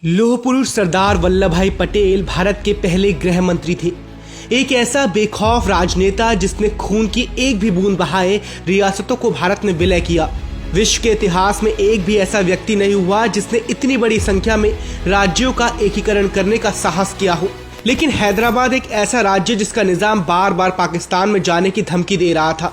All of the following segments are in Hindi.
लौह पुरुष सरदार वल्लभ भाई पटेल भारत के पहले गृह मंत्री थे। एक ऐसा बेखौफ राजनेता जिसने खून की एक भी बूंद बहाए रियासतों को भारत में विलय किया। विश्व के इतिहास में एक भी ऐसा व्यक्ति नहीं हुआ जिसने इतनी बड़ी संख्या में राज्यों का एकीकरण करने का साहस किया हो। लेकिन हैदराबाद एक ऐसा राज्य जिसका निजाम बार बार पाकिस्तान में जाने की धमकी दे रहा था।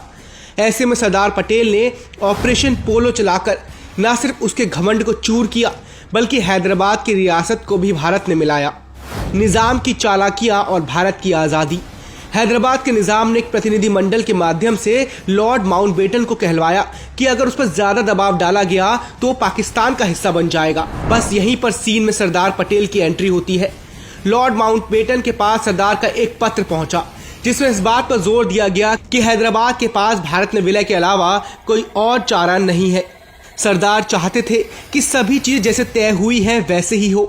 ऐसे में सरदार पटेल ने ऑपरेशन पोलो चलाकर न सिर्फ उसके घमंड को चूर किया बल्कि हैदराबाद की रियासत को भी भारत में मिलाया। निजाम की चालाकियां और भारत की आज़ादी। हैदराबाद के निजाम ने एक प्रतिनिधि मंडल के माध्यम से लॉर्ड माउंटबेटन को कहलवाया कि अगर उस पर ज्यादा दबाव डाला गया तो पाकिस्तान का हिस्सा बन जाएगा। बस यहीं पर सीन में सरदार पटेल की एंट्री होती है। लॉर्ड माउंटबेटन के पास सरदार का एक पत्र पहुंचा जिसमें इस बात पर जोर दिया गया कि हैदराबाद के पास भारत में विलय के अलावा कोई और चारा नहीं है। सरदार चाहते थे कि सभी चीज जैसे तय हुई है वैसे ही हो।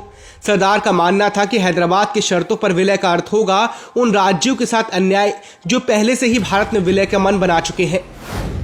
सरदार का मानना था कि हैदराबाद की शर्तों पर विलय का अर्थ होगा उन राज्यों के साथ अन्याय जो पहले से ही भारत में विलय का मन बना चुके हैं।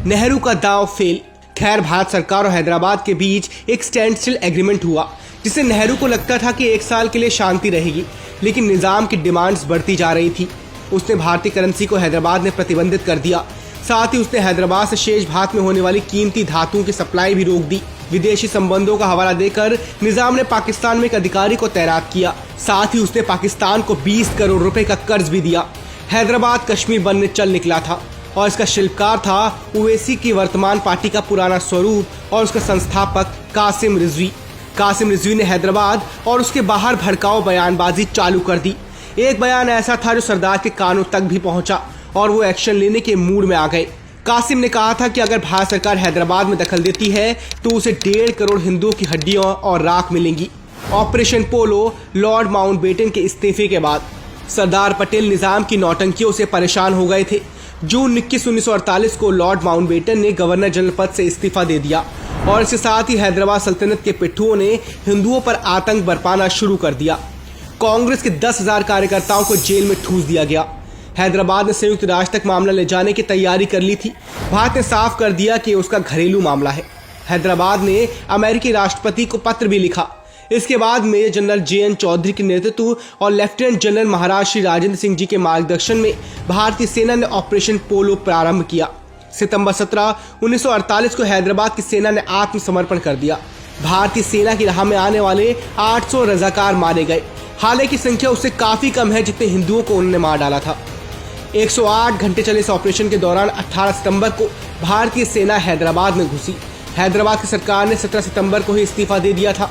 नेहरू का दांव फेल। खैर, भारत सरकार और हैदराबाद के बीच एक स्टैंड स्टिल एग्रीमेंट हुआ जिससे नेहरू को लगता था कि एक साल के लिए शांति रहेगी, लेकिन निजाम की डिमांड्स बढ़ती जा रही थी। उसने भारतीय करेंसी को हैदराबाद में प्रतिबंधित कर दिया। साथ ही उसने हैदराबाद से शेष भात में होने वाली कीमती धातुओं की सप्लाई भी रोक दी। विदेशी संबंधों का हवाला देकर निजाम ने पाकिस्तान में एक अधिकारी को तैनात किया। साथ ही उसने पाकिस्तान को 20 करोड़ रुपए का कर्ज भी दिया। हैदराबाद कश्मीर बनने चल निकला था और इसका शिल्पकार था ओवैसी की वर्तमान पार्टी का पुराना स्वरूप और उसका संस्थापक कासिम रिजवी। कासिम रिजवी ने हैदराबाद और उसके बाहर भड़काऊ बयानबाजी चालू कर दी। एक बयान ऐसा था जो सरदार के कानों तक भी पहुंचा और वो एक्शन लेने के मूड में आ गए। कासिम ने कहा था कि अगर भारत सरकार हैदराबाद में दखल देती है तो उसे 1.5 करोड़ हिंदुओं की हड्डियां और राख मिलेंगी। ऑपरेशन पोलो लॉर्ड माउंटबेटन के इस्तीफे के बाद सरदार पटेल निजाम की नौटंकियों से परेशान हो गए थे। जून 21, 1948 को लॉर्ड माउंटबेटन ने गवर्नर जनरल पद से इस्तीफा दे दिया और इसके साथ ही हैदराबाद सल्तनत के पिट्ठुओं ने हिंदुओं पर आतंक बरपाना शुरू कर दिया। कांग्रेस के 10,000 कार्यकर्ताओं को जेल में ठूस दिया गया। हैदराबाद ने संयुक्त राष्ट्र तक मामला ले जाने की तैयारी कर ली थी। भारत ने साफ कर दिया कि उसका घरेलू मामला है। हैदराबाद ने अमेरिकी राष्ट्रपति को पत्र भी लिखा। इसके बाद मेजर जनरल JN चौधरी के नेतृत्व और लेफ्टिनेंट जनरल महाराज श्री राजेंद्र सिंह जी के मार्गदर्शन में भारतीय सेना ने ऑपरेशन पोलो प्रारंभ किया। सितंबर 17, 1948 को हैदराबाद की सेना ने आत्मसमर्पण कर दिया। भारतीय सेना की राह में आने वाले 800 रजाकार मारे गए। हालांकि संख्या उससे काफी कम है जितने हिंदुओं को उन्होंने मार डाला था। 108 घंटे चले इस ऑपरेशन के दौरान 18 सितंबर को भारतीय सेना हैदराबाद में घुसी। हैदराबाद की सरकार ने 17 सितंबर को ही इस्तीफा दे दिया था।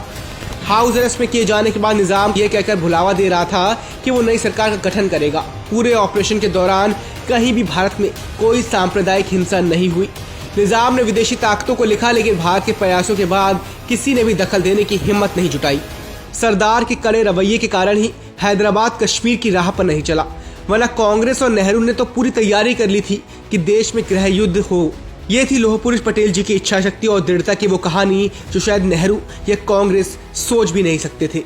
हाउस अरेस्ट में किए जाने के बाद निजाम यह कहकर भुलावा दे रहा था कि वो नई सरकार का गठन करेगा। पूरे ऑपरेशन के दौरान कहीं भी भारत में कोई सांप्रदायिक हिंसा नहीं हुई। निजाम ने विदेशी ताकतों को लिखा, लेकिन भारत के प्रयासों के बाद किसी ने भी दखल देने की हिम्मत नहीं जुटाई। सरदार के कड़े रवैये के कारण ही हैदराबाद कश्मीर की राह पर नहीं चला, वरना कांग्रेस और नेहरू ने तो पूरी तैयारी कर ली थी कि देश में गृह युद्ध हो। ये थी लौह पुरुष पटेल जी की इच्छा शक्ति और दृढ़ता की वो कहानी जो शायद नेहरू या कांग्रेस सोच भी नहीं सकते थे।